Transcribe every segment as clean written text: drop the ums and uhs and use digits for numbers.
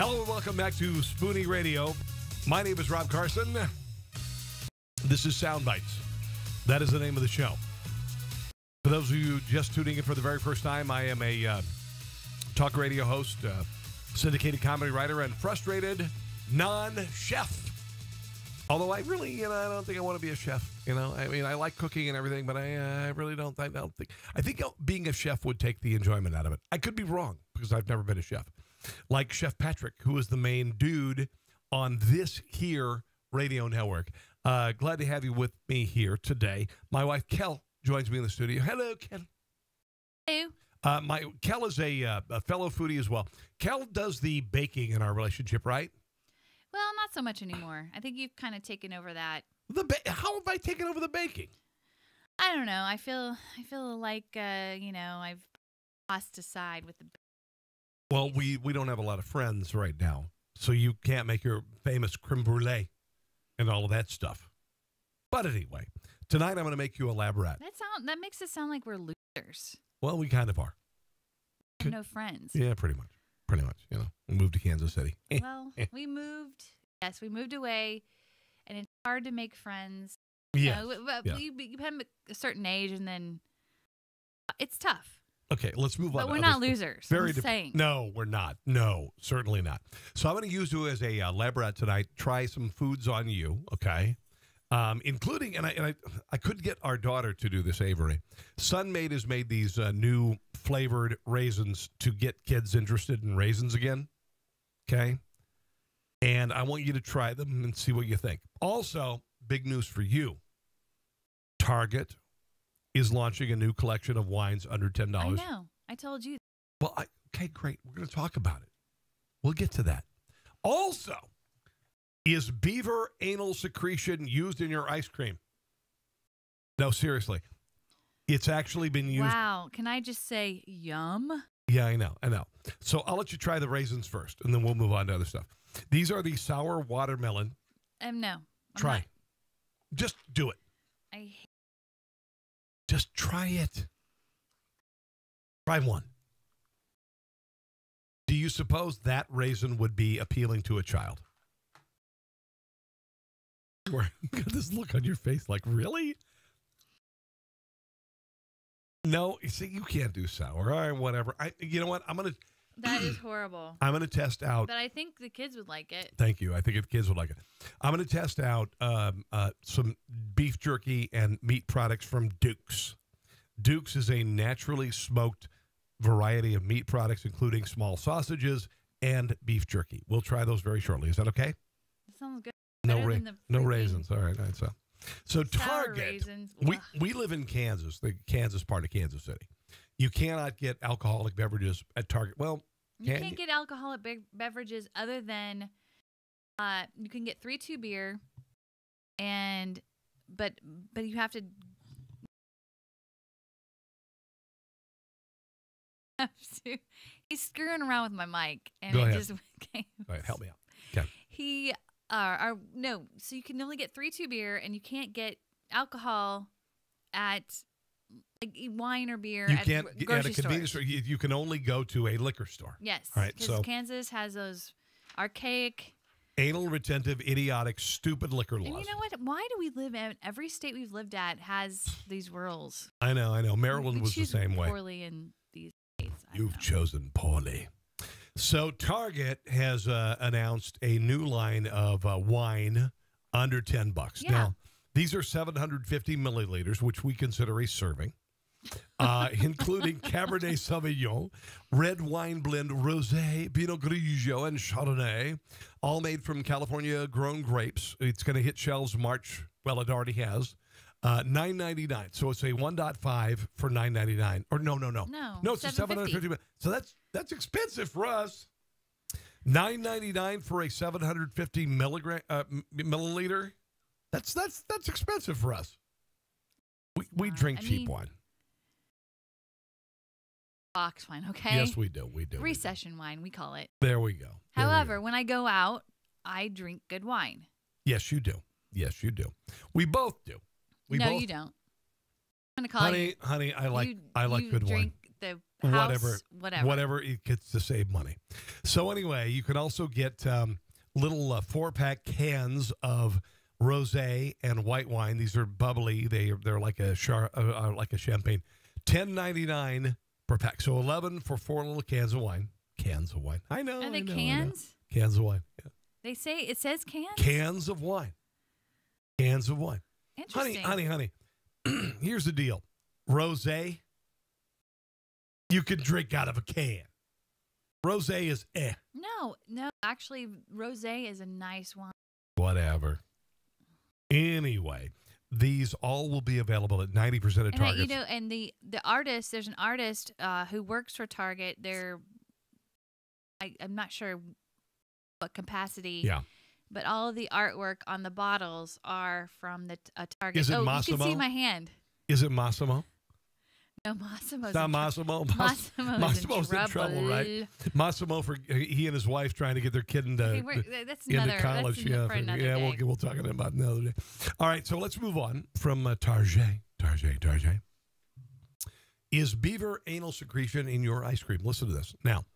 Hello and welcome back to Spoonie Radio. My name is Rob Carson. This is Sound Bites. That is the name of the show. For those of you just tuning in for the very first time, I am a talk radio host, syndicated comedy writer, and frustrated non-chef. Although I really, I don't think I want to be a chef. I mean, I like cooking and everything, but I really don't. I think being a chef would take the enjoyment out of it. I could be wrong because I've never been a chef. Like Chef Patrick, who is the main dude on this here radio network. Glad to have you with me here today. My wife, Kel, joins me in the studio. Hello, Kel. Hello. Kel is a fellow foodie as well. Kel does the baking in our relationship, right? Well, not so much anymore. I think you've kind of taken over that. How have I taken over the baking? I don't know. I feel like I've lost aside with the. Well, we don't have a lot of friends right now, so you can't make your famous creme brulee and all of that stuff. But anyway, tonight I'm going to make you a lab rat. That makes it sound like we're losers. Well, we kind of are. No friends. Yeah, pretty much. We moved to Kansas City. Well, we moved. Yes, we moved away, and it's hard to make friends. Yeah. You become a certain age, and then it's tough. Okay, let's move on. But we're not losers. Very saying. No, we're not. No, certainly not. So I'm going to use you as a lab rat tonight. Try some foods on you, okay? Including, and I could get our daughter to do this, Avery. Sunmaid has made these new flavored raisins to get kids interested in raisins again, okay? And I want you to try them and see what you think. Also, big news for you. Target is launching a new collection of wines under $10. I know. I told you. Well, okay, great. We're going to talk about it. We'll get to that. Also, is Beaver anal secretion used in your ice cream? No, seriously. It's actually been used. Wow. Can I just say yum? Yeah, I know. So I'll let you try the raisins first, and then we'll move on to other stuff. These are the sour watermelon. No. Try. Not. Just do it. Just try it. Try one. Do you suppose that raisin would be appealing to a child? Got this look on your face like, really? No, you see, you can't do sour. All right, whatever. You know what? That is horrible. I'm going to test out. But I think the kids would like it. Thank you. I think the kids would like it. I'm going to test out some beef jerky and meat products from Duke's. Duke's is a naturally smoked variety of meat products, including small sausages and beef jerky. We'll try those very shortly. Is that okay? That sounds good. No raisins. All right. So Target. Raisins. We live in Kansas, the Kansas part of Kansas City. You cannot get alcoholic beverages at Target. Well, you can't get alcoholic beverages other than you can get 3-2 beer, but you have to. He's screwing around with my mic, and Go it ahead. just came. All right, help me out. Okay. No. So you can only get 3-2 beer, and you can't get alcohol at like wine or beer You at can't grocery at a convenience stores. store. You can only go to a liquor store. Yes. All right. Because So Kansas has those archaic, anal retentive, idiotic, stupid liquor laws. and you know what? Why do we live in every state we've lived at has these rules? I know. Maryland We was the choose same way. poorly in these states. You've chosen poorly. So Target has announced a new line of wine under $10. Yeah. Now, these are 750 milliliters, which we consider a serving, including Cabernet Sauvignon, red wine blend, Rosé, Pinot Grigio, and Chardonnay, all made from California-grown grapes. It's going to hit shelves March. Well, it already has. $9.99. So it's a 1.5 for $9.99. Or no. No, it's a 750. So that's expensive for us. $9.99 for a 750 milliliter. That's expensive for us. We drink cheap wine. Box wine, okay? Yes, we do. Recession wine, we call it. There we go. However, when I go out, I drink good wine. Yes, you do. We both do. You don't. I'm gonna call honey, I like good wine. You drink the house, whatever it gets to save money. So anyway, you can also get little 4-pack cans of rosé and white wine. These are bubbly. They're like a champagne. $10.99 per pack. So 11 for 4 little cans of wine. Cans of wine. I know. Are they cans? I know. Cans of wine. Yeah. It says cans? Cans of wine. Cans of wine. Interesting. Honey. Here's the deal. Rosé, you can drink out of a can. Rosé is No. Actually, rosé is a nice wine. Whatever. Anyway, these all will be available at 90% of Targets. And the artist, there's an artist who works for Target. I'm not sure what capacity. Yeah. But all of the artwork on the bottles are from the Target. Is it Massimo? You can see my hand. Is it Massimo? No, Massimo's not Massimo. Massimo's in trouble, right? Massimo, he and his wife trying to get their kid into college. We'll talk about it another day. All right, so let's move on from Target. Is Beaver anal secretion in your ice cream? Listen to this. Now,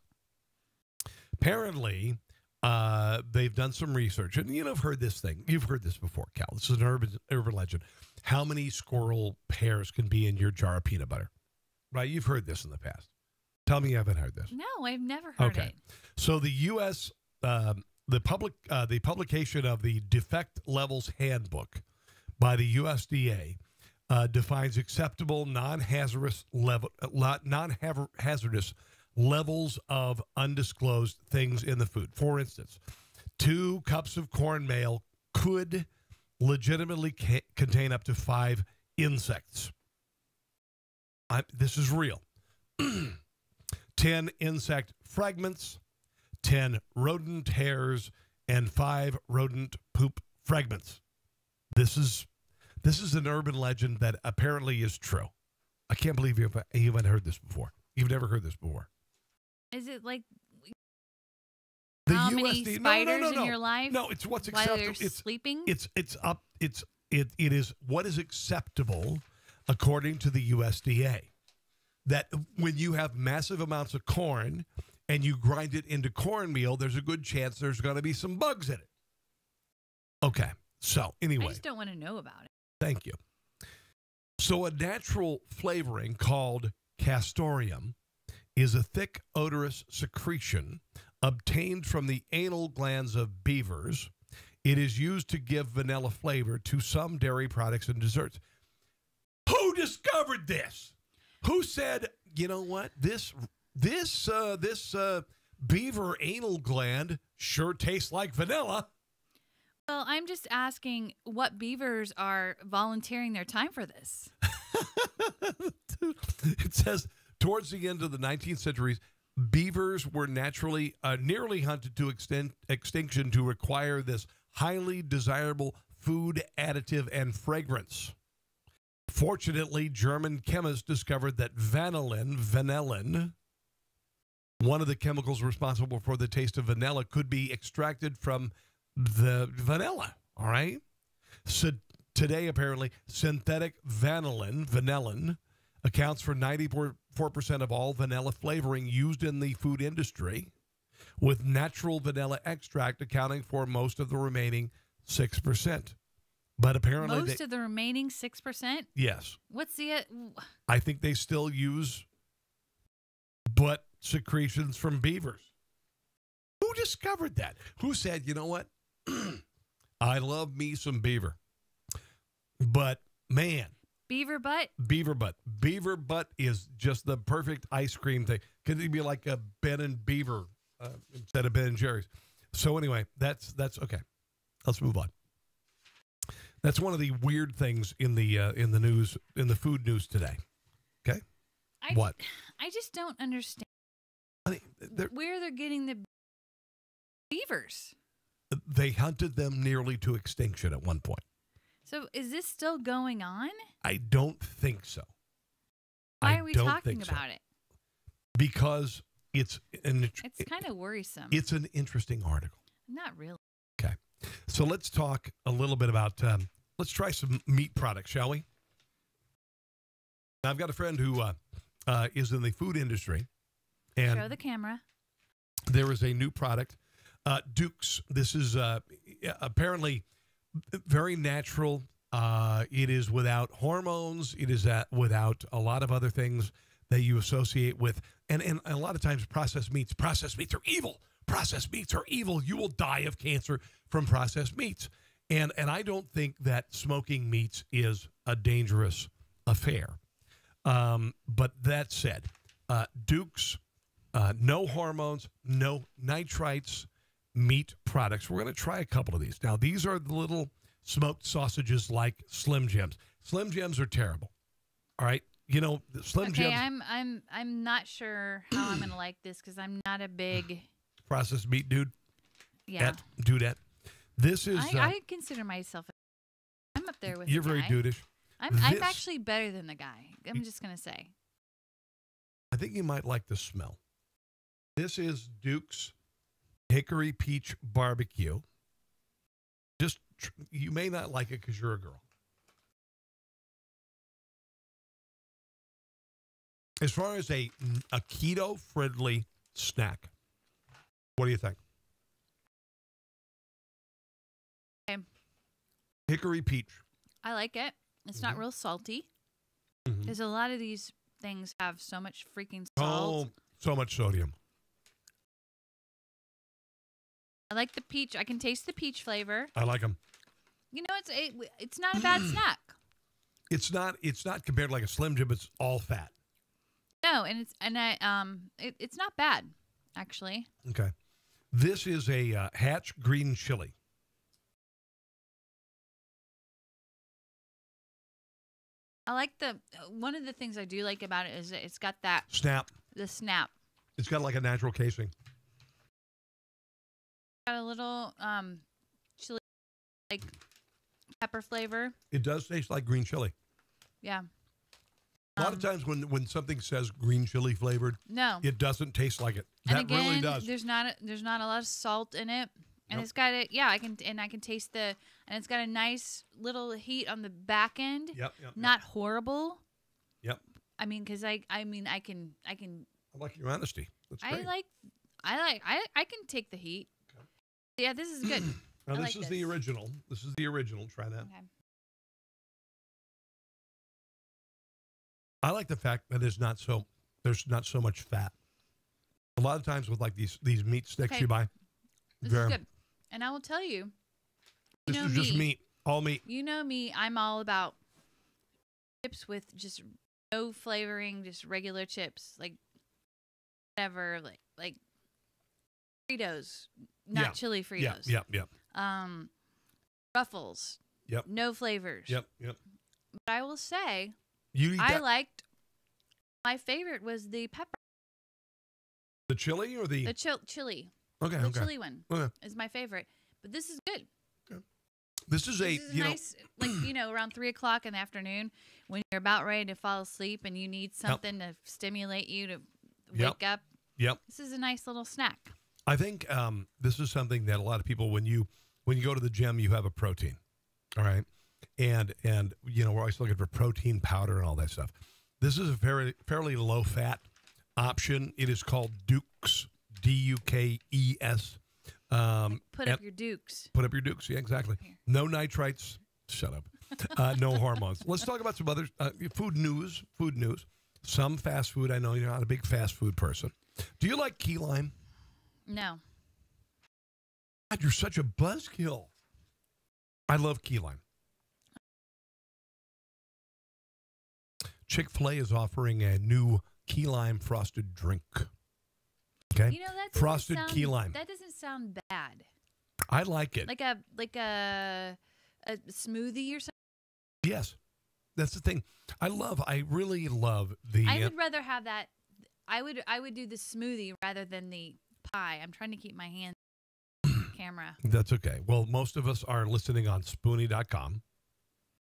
apparently, they've done some research, and I've heard this thing. You've heard this before, Cal. This is an urban legend. How many squirrel hairs can be in your jar of peanut butter? Right? You've heard this in the past. Tell me you haven't heard this. No, I've never heard it. So the U.S. The publication of the Defect Levels Handbook by the USDA defines acceptable non-hazardous levels of undisclosed things in the food. For instance, 2 cups of cornmeal could legitimately contain up to 5 insects. This is real. 10 insect fragments, 10 rodent hairs, and 5 rodent poop fragments. This is an urban legend that apparently is true. I can't believe you haven't heard this before. You've never heard this before. Is it like how many spiders in your life? No, it's what's acceptable. While you're sleeping? It is what is acceptable according to the USDA. That when you have massive amounts of corn and you grind it into cornmeal, there's a good chance there's going to be some bugs in it. Okay, so anyway. I just don't want to know about it. Thank you. So a natural flavoring called castoreum is a thick, odorous secretion obtained from the anal glands of beavers. It is used to give vanilla flavor to some dairy products and desserts. Who discovered this? Who said, you know what, this beaver anal gland sure tastes like vanilla? Well, I'm just asking what beavers are volunteering their time for this. It says, towards the end of the 19th century, beavers were naturally nearly hunted to extinction to require this highly desirable food additive and fragrance. Fortunately, German chemists discovered that vanillin, one of the chemicals responsible for the taste of vanilla, could be extracted from the vanilla. All right. So today, apparently, synthetic vanillin accounts for 94% of all vanilla flavoring used in the food industry, with natural vanilla extract accounting for most of the remaining 6%. But apparently most of the remaining 6%? Yes. What's the I think they still use butt secretions from beavers. Who discovered that? Who said, you know what? I love me some beaver. But man, beaver butt? Beaver butt. Beaver butt is just the perfect ice cream thing. Could it be like a Ben and Beaver instead of Ben and Jerry's? So anyway, that's okay. Let's move on. That's one of the weird things in the news, in the food news today. Okay? What? I just don't understand where they're getting the beavers. They hunted them nearly to extinction at one point. So is this still going on? I don't think so. Why are we talking about it? Because it's kind of worrisome. It's an interesting article. Not really. Okay. So let's talk a little bit about, let's try some meat products, shall we? I've got a friend who is in the food industry. And show the camera. there is a new product, Duke's. This is apparently very natural. It is without hormones. It is without a lot of other things that you associate with. And a lot of times processed meats. Processed meats are evil. Processed meats are evil. You will die of cancer from processed meats. And I don't think that smoking meats is a dangerous affair. But that said, Duke's, no hormones, no nitrites meat products. We're going to try a couple of these. Now, these are the little smoked sausages like Slim Jims. Slim Jims are terrible. All right? You know, the Slim Jims. I'm not sure how I'm going to like this because I'm not a big processed meat dude. Yeah. Dudette. This is. I consider myself. I'm up there with. You're the very guy. dudish. I'm actually better than the guy. I'm just gonna say. I think you might like the smell. This is Duke's Hickory Peach Barbecue. Just you may not like it because you're a girl. As far as a keto-friendly snack, what do you think? Okay. Hickory Peach. I like it. It's not real salty. Because a lot of these things have so much freaking salt. Oh, so much sodium. I like the peach. I can taste the peach flavor. I like them. You know, it's not a bad snack. It's not compared to like a Slim Jim. It's all fat. No, and it's not bad, actually. Okay. This is a Hatch green chili. I like one of the things I do like about it is that it's got that snap. The snap. It's got like a natural casing. Got a little chili, like pepper flavor. It does taste like green chili. Yeah. A lot of times when something says green chili flavored, no, it doesn't taste like it. And that again, really does. There's not a lot of salt in it, and Nope. it's got a I can taste and it's got a nice little heat on the back end. Yep. Not horrible. Yep. I mean, because I can. I like your honesty. That's great. I can take the heat. Okay. Yeah, this is good. Now this is the original. This is the original. Try that. Okay. I like the fact that there's not so much fat. A lot of times with like these meat sticks you buy. This is good. And I will tell you. This is just meat. All meat. You know me. I'm all about chips with just no flavoring, just regular chips. Like whatever, like Fritos, not chili Fritos. Yep. Ruffles. Yep. No flavors. Yep. But I will say I liked my favorite was the pepper. The chili or the chili. Okay. The chili one is my favorite. But this is good. Okay. This is nice, like, around 3:00 in the afternoon when you're about ready to fall asleep and you need something to stimulate you to wake up. Yep. This is a nice little snack. I think this is something that a lot of people, when you go to the gym, you have a protein. All right. And we're always looking for protein powder and all that stuff. This is a fairly low fat option. It is called Duke's, Dukes. Put up your Dukes. Put up your Dukes. Yeah, exactly. Here. No nitrites. Shut up. No hormones. Let's talk about some other food news. Some fast food. I know you're not a big fast food person. Do you like key lime? No. God, you're such a buzzkill. I love key lime. Chick-fil-A is offering a new key lime frosted drink. Okay, that frosted key lime. That doesn't sound bad. I like it. Like a smoothie or something. Yes, that's the thing. I really love the. I would rather have that. I would do the smoothie rather than the pie. I'm trying to keep my hands on the camera. That's okay. Well, most of us are listening on Spoonie.com.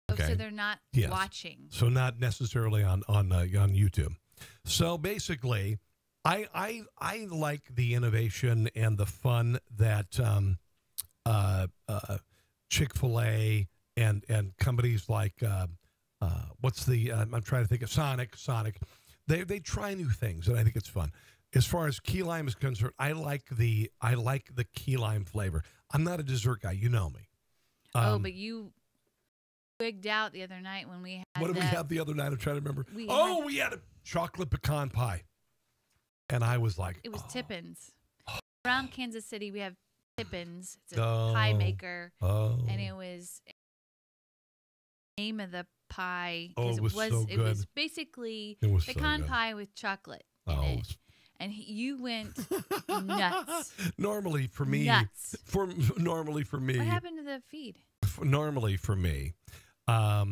Okay. So they're not watching. So not necessarily on YouTube. So basically, I like the innovation and the fun that Chick-fil-A and companies like I'm trying to think of Sonic. They try new things, and I think it's fun. As far as key lime is concerned, I like the key lime flavor. I'm not a dessert guy, you know me. But you wigged out the other night when we had what did we have the other night? I'm trying to remember. We had a chocolate pecan pie, and I was like, it was Tippins. Around Kansas City, we have Tippins. It's a pie maker, and it was the name of the pie. It was so good. It was basically pecan pie with chocolate in it. And you went nuts. Normally for me. Nuts. Normally for me. What happened to the feed? Normally for me, I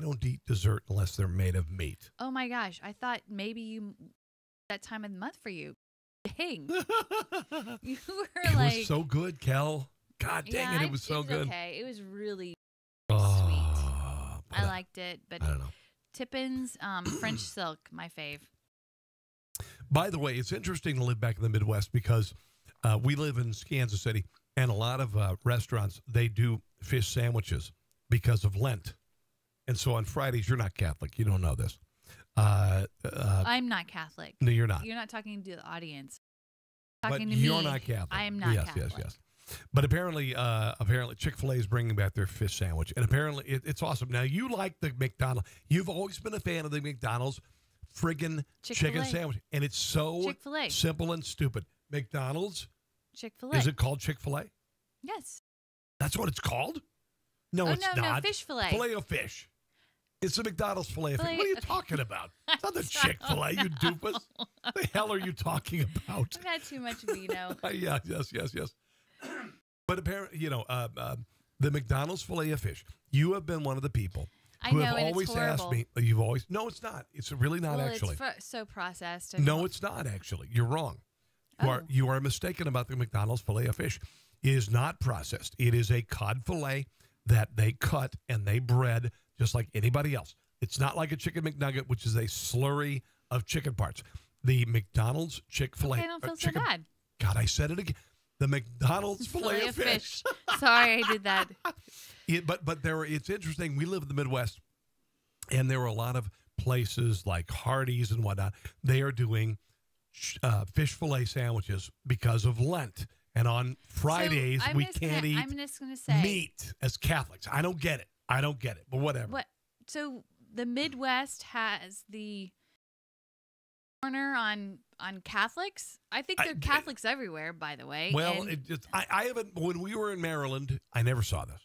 don't eat dessert unless they're made of meat. Oh my gosh! I thought maybe that time of the month for you. Dang, you were it was so good, Kel. God dang it was so good. Okay, it was really sweet. I liked it, but I don't know. Tippins, French silk, my fave. By the way, it's interesting to live back in the Midwest because we live in Kansas City, and a lot of restaurants, they do fish sandwiches because of Lent. And so on Fridays, you're not Catholic. You don't know this. I'm not Catholic. No, you're not. You're not talking to the audience. But to me. You're not Catholic. I am not Catholic. Yes. But apparently Chick-fil-A is bringing back their fish sandwich. And apparently it's awesome. Now, you like the McDonald's. You've always been a fan of the McDonald's friggin' chicken sandwich. And it's so Chick-fil-A. Simple and stupid. McDonald's? Chick-fil-A. Is it called Chick-fil-A? Yes. That's what it's called? No, it's not. No, fish fillet. Filet of fish. It's a McDonald's filet of fish. What are you talking about? It's not the Chick-fil-A, you doofus. What the hell are you talking about? I've had too much vino. Yes. But apparently, the McDonald's filet of fish. You have been one of the people who have always asked me. No, it's not. It's really not actually. It's so processed. No, it's not actually. You're wrong. You are mistaken about the McDonald's filet of fish. It is not processed. It is a cod fillet that they cut and they bread just like anybody else. It's not like a chicken McNugget, which is a slurry of chicken parts. The McDonald's Chick-fil-A. I don't feel so bad. God, I said it again. The McDonald's filet of fish. Sorry, I did that. But it's interesting. We live in the Midwest, and there are a lot of places like Hardee's and whatnot. They are doing fish fillet sandwiches because of Lent. And on Fridays, we can't eat meat as Catholics. I don't get it. But whatever. So the Midwest has the corner on Catholics. I think they're Catholics everywhere, by the way. Well, I haven't. When we were in Maryland, I never saw this.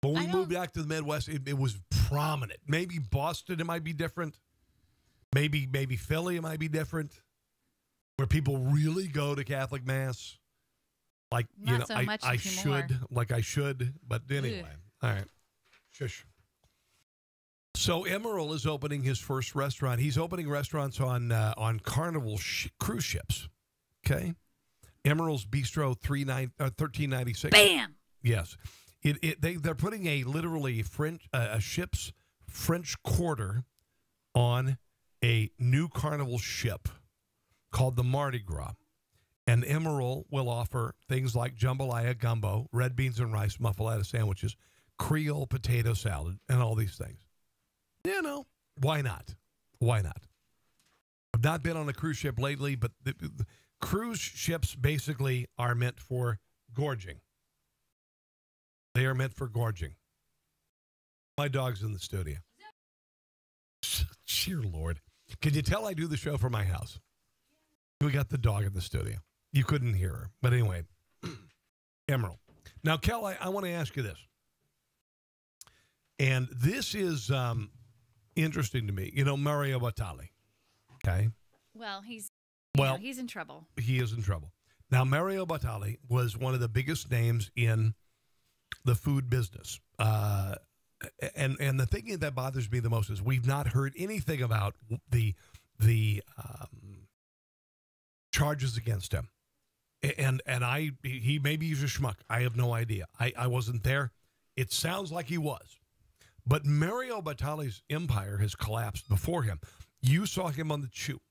When we moved back to the Midwest, it was prominent. Maybe Boston, it might be different. Maybe Philly, it might be different. Where people really go to Catholic Mass. Like, Not so much I anymore. should. But anyway, all right. Shush. So Emeril is opening his first restaurant. He's opening restaurants on Carnival cruise ships. Okay, Emeril's Bistro 1396. Bam. Yes, they're putting literally a ship's French Quarter on a new Carnival ship called the Mardi Gras, and Emeril will offer things like jambalaya gumbo, red beans and rice muffaletta sandwiches, Creole potato salad, and all these things. Why not? I've not been on a cruise ship lately, but the cruise ships basically are meant for gorging. They are meant for gorging. My dog's in the studio. Dear Lord. Can you tell I do the show from my house? We got the dog in the studio. You couldn't hear her. But anyway, Emeril. Now, Kel, I want to ask you this. And this is interesting to me. Mario Batali. Okay? Well, he's in trouble. He is in trouble. Now, Mario Batali was one of the biggest names in the food business. And the thing that bothers me the most is we've not heard anything about the charges against him. And maybe he's a schmuck. I have no idea. I wasn't there. It sounds like he was. But Mario Batali's empire has collapsed before him. You saw him on The Chew.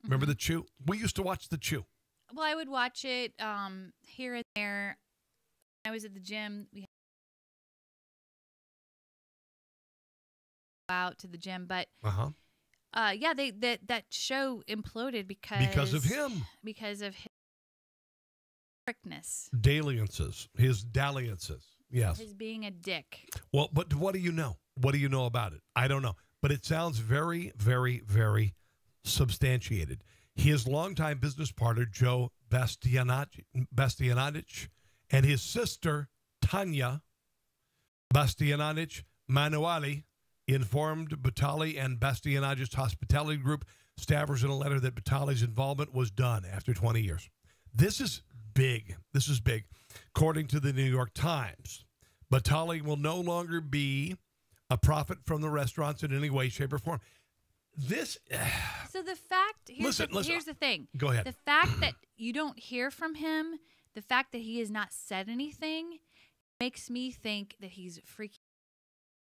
Remember The Chew? We used to watch The Chew. Well, I would watch it here and there. I was at the gym. We out to the gym, but Uh-huh. yeah, that show imploded because Because of him. because of his prickness, His dalliances. Yes. his being a dick. Well, but what do you know? What do you know about it? I don't know. But it sounds very, very, very substantiated. His longtime business partner, Joe Bastianich, and his sister, Tanya Bastianich Manuali, informed Batali and Bastianich's hospitality group staffers in a letter that Batali's involvement was done after 20 years. This is big. This is big. According to the New York Times, Batali will no longer be a profit from the restaurants in any way, shape, or form. This. So the fact here's Listen. the thing. Go ahead. The fact that you don't hear from him, the fact that he has not said anything, makes me think that he's freaking.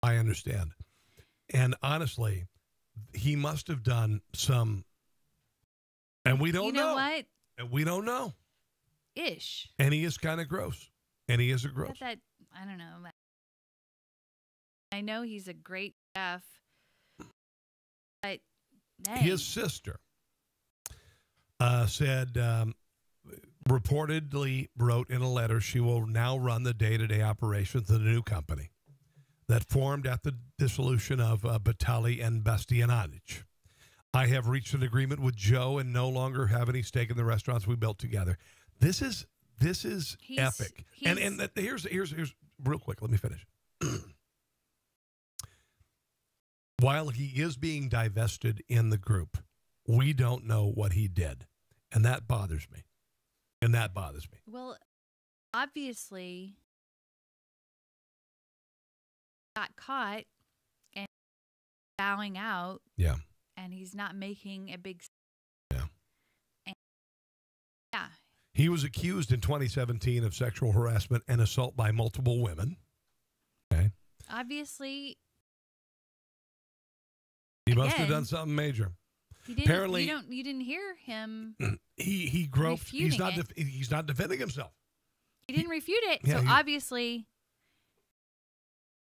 I understand. And honestly, he must have done some. And we don't know. You know what? And we don't know. Ish. And he is kind of gross. And he is a gross. That I don't know. I know he's a great chef, but dang. His sister said, reportedly wrote in a letter, she will now run the day-to-day operations of the new company that formed at the dissolution of Batali and Bastianich. I have reached an agreement with Joe and no longer have any stake in the restaurants we built together. This is epic. And here's real quick. Let me finish. While he is being divested in the group, we don't know what he did, and that bothers me. Well, obviously, got caught and bowing out. Yeah. And he's not making a big. Yeah. And, yeah. He was accused in 2017 of sexual harassment and assault by multiple women. Okay. Obviously. He must have done something major. He didn't, Apparently, you didn't hear him. He groped. He's not defending himself. He didn't refute it. Yeah, so obviously,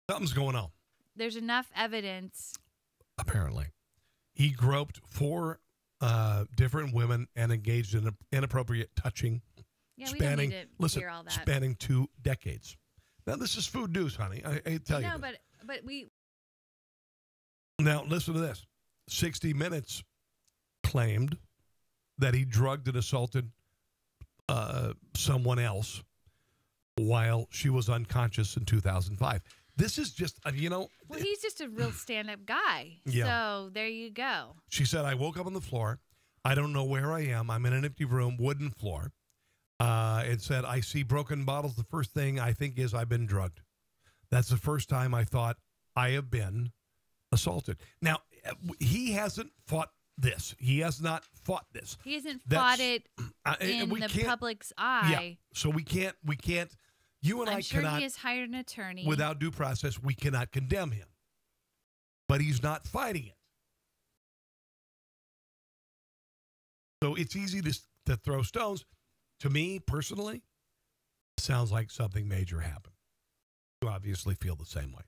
something's going on. There's enough evidence. Apparently, he groped 4 different women and engaged in inappropriate touching. Yeah, we don't need to hear all that. Spanning 2 decades. Now, this is food news, honey. I tell you. No, but we. Now, listen to this. 60 Minutes claimed that he drugged and assaulted someone else while she was unconscious in 2005. This is just, Well, he's just a real stand-up guy. Yeah. So there you go. She said, I woke up on the floor. I don't know where I am. I'm in an empty room, wooden floor. It said, I see broken bottles. The first thing I think is I've been drugged. That's the first time I thought I have been assaulted. Now, he hasn't fought this. He has not fought this. He hasn't fought it in the public's eye. Yeah. So we can't, you and I sure cannot. He has hired an attorney. Without due process, we cannot condemn him. But he's not fighting it. So it's easy to throw stones. To me, personally, it sounds like something major happened. You obviously feel the same way.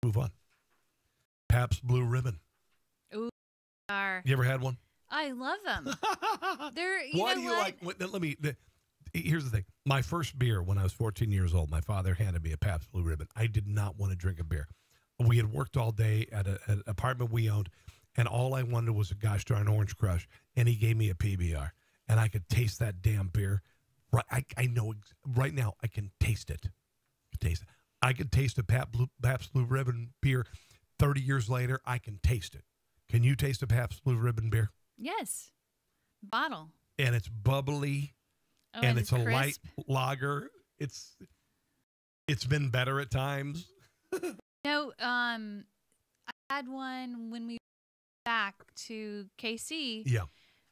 Move on. Pabst Blue Ribbon. Ooh, you ever had one? I love them. They're, Why do you like? Here's the thing. My first beer when I was 14 years old, my father handed me a Pabst Blue Ribbon. I did not want to drink a beer. We had worked all day at an apartment we owned, and all I wanted was a gosh darn Orange Crush, and he gave me a PBR, and I could taste that damn beer. Right, I know right now I can taste it. I could taste a Pabst Blue Ribbon beer 30 years later. I can taste it. Can you taste a Pabst Blue Ribbon beer? Yes. Bottle. And it's bubbly. And it's a light lager. It's been better at times. No, I had one when we went back to KC. Yeah.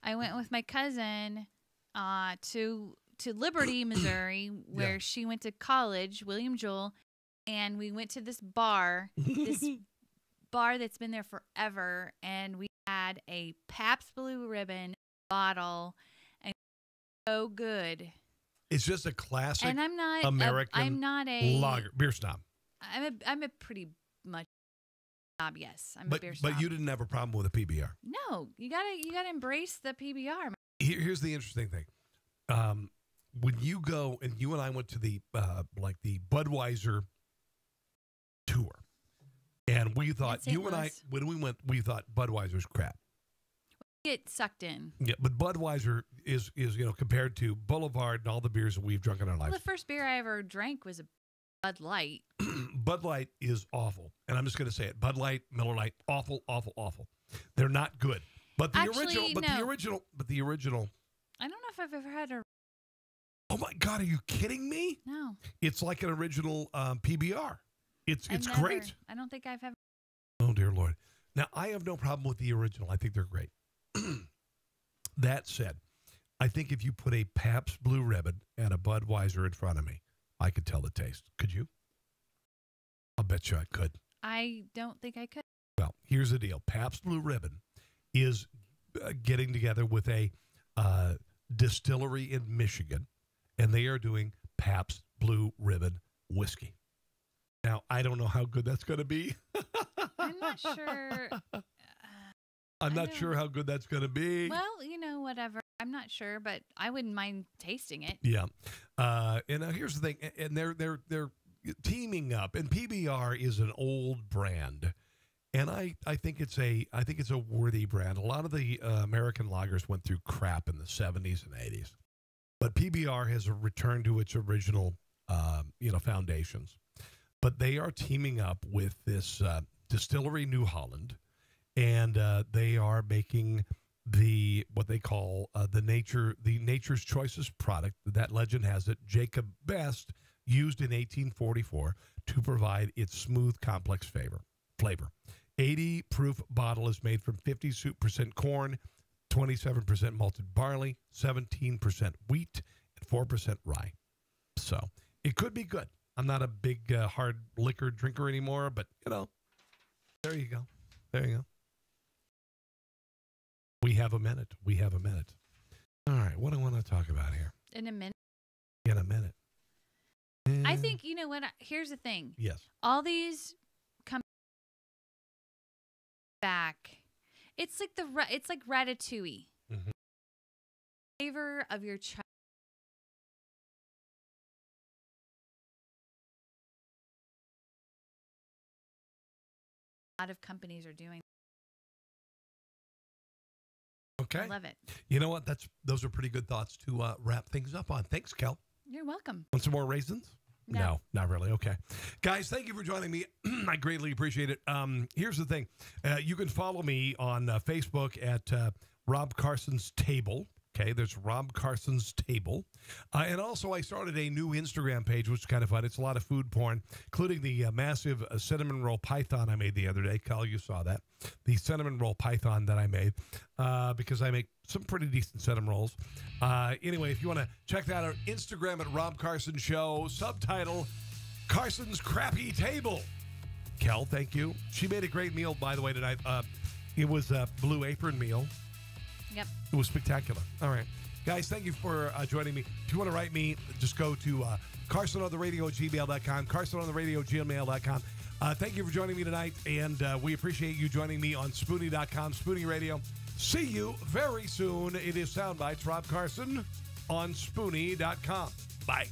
I went with my cousin to Liberty, Missouri, where she went to college, William Joel, and we went to this bar that's been there forever, and we had a Pabst Blue Ribbon bottle, and so good. It's just a classic and I'm not American I'm not a lager, beer snob. I'm a pretty much snob. Yes, I'm a beer snob. But you didn't have a problem with a PBR. No, you gotta embrace the PBR. Here's the interesting thing. When you go, and you and I went to the the Budweiser tour, and we thought, you and I, when we went, we thought Budweiser's crap. Get sucked in. Yeah, but Budweiser is compared to Boulevard and all the beers that we've drunk in our lives. Well, the first beer I ever drank was a Bud Light. Bud Light is awful, and I'm just going to say it. Bud Light, Miller Lite, awful, awful, awful. They're not good. But the original. I don't know if I've ever had a. Oh my God, are you kidding me? No. It's like an original PBR. It's great. I don't think I've ever. Oh dear Lord. Now I have no problem with the original. I think they're great. That said, I think if you put a Pabst Blue Ribbon and a Budweiser in front of me, I could tell the taste. Could you? I'll bet you I could. I don't think I could. Well, here's the deal. Pabst Blue Ribbon is getting together with a distillery in Michigan, and they are doing Pabst Blue Ribbon whiskey. Now, I don't know how good that's going to be. I'm not sure. I'm not sure how good that's going to be. Well, whatever. I'm not sure, but I wouldn't mind tasting it. Yeah. And now here's the thing, and they're teaming up, and PBR is an old brand, and I think it's a worthy brand. A lot of the American lagers went through crap in the 70s and 80s, but PBR has returned to its original foundations. But they are teaming up with this distillery, New Holland. And they are making what they call the Nature's Choicest product. That legend has it. Jacob Best used in 1844 to provide its smooth, complex flavor. 80 proof bottle is made from 50% corn, 27% malted barley, 17% wheat, and 4% rye. So it could be good. I'm not a big hard liquor drinker anymore, but there you go. There you go. We have a minute. All right. What do I want to talk about here? In a minute. In a minute. I think, what? Here's the thing. Yes. All these come back. It's like ratatouille. Mm-hmm. Flavor of your child. A lot of companies are doing. Okay. I love it. You know what? Those are pretty good thoughts to wrap things up on. Thanks, Kel. You're welcome. Want some more raisins? No, not really. Okay. Guys, thank you for joining me. I greatly appreciate it. Here's the thing. You can follow me on Facebook at Rob Carson's Table. Okay, there's Rob Carson's Table. And also, I started a new Instagram page, which is kind of fun. It's a lot of food porn, including the massive cinnamon roll python I made the other day. Kyle, you saw that. The cinnamon roll python that I made, because I make some pretty decent cinnamon rolls. Anyway, if you want to check that out, Instagram at Rob Carson Show, subtitle, Carson's Crappy Table. Kel, thank you. She made a great meal, by the way, tonight. It was a Blue Apron meal. Yep. It was spectacular. All right. Guys, thank you for joining me. If you want to write me, just go to carsonontheradio@gmail.com, carsonontheradio@gmail.com. Thank you for joining me tonight, and we appreciate you joining me on Spoonie.com, Spoonie Radio. See you very soon. It is Soundbites, Rob Carson on Spoonie.com. Bye.